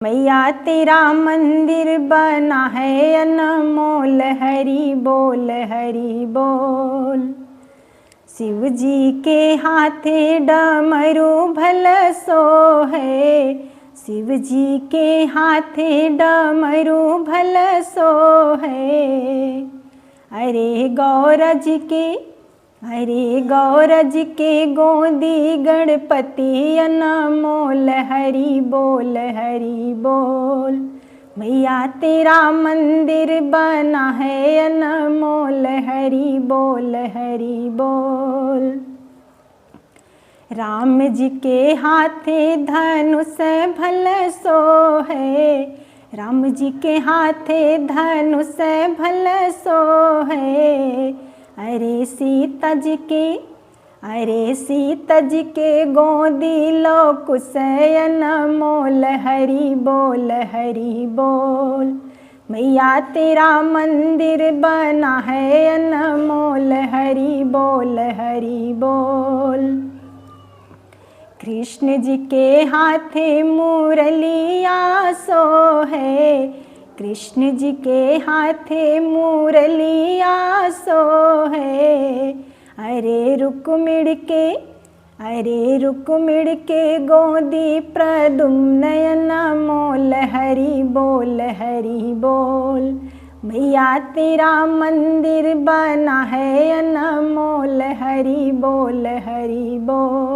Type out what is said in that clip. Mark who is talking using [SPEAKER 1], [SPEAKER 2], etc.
[SPEAKER 1] मैया तेरा मंदिर बना है अनमोल, हरि बोल हरि बोल। शिव जी के हाथे डमरू भल सो है, शिव जी के हाथे डमरू भल सो है। अरे गौरज के गोदी गणपति अनमोल, हरि बोल हरि बोल। मैया तेरा मंदिर बना है अनमोल, हरि बोल हरि बोल। राम जी के हाथे धनुष भल सो है, राम जी के हाथे धनुष भल सो है। अरे सीता जी के गोदी लो कुश अनमोल, हरि बोल हरि बोल। मैया तेरा मंदिर बना है अनमोल, हरि बोल हरि बोल। कृष्ण जी के हाथे मुरलिया सो है, कृष्ण जी के हाथे मुरलिया सो है। अरे रुक्मिण के गोदी प्रद्युम्न अनमोल, हरि बोल हरि बोल। मैया तेरा मंदिर बना है अनमोल, हरि बोल हरि बोल।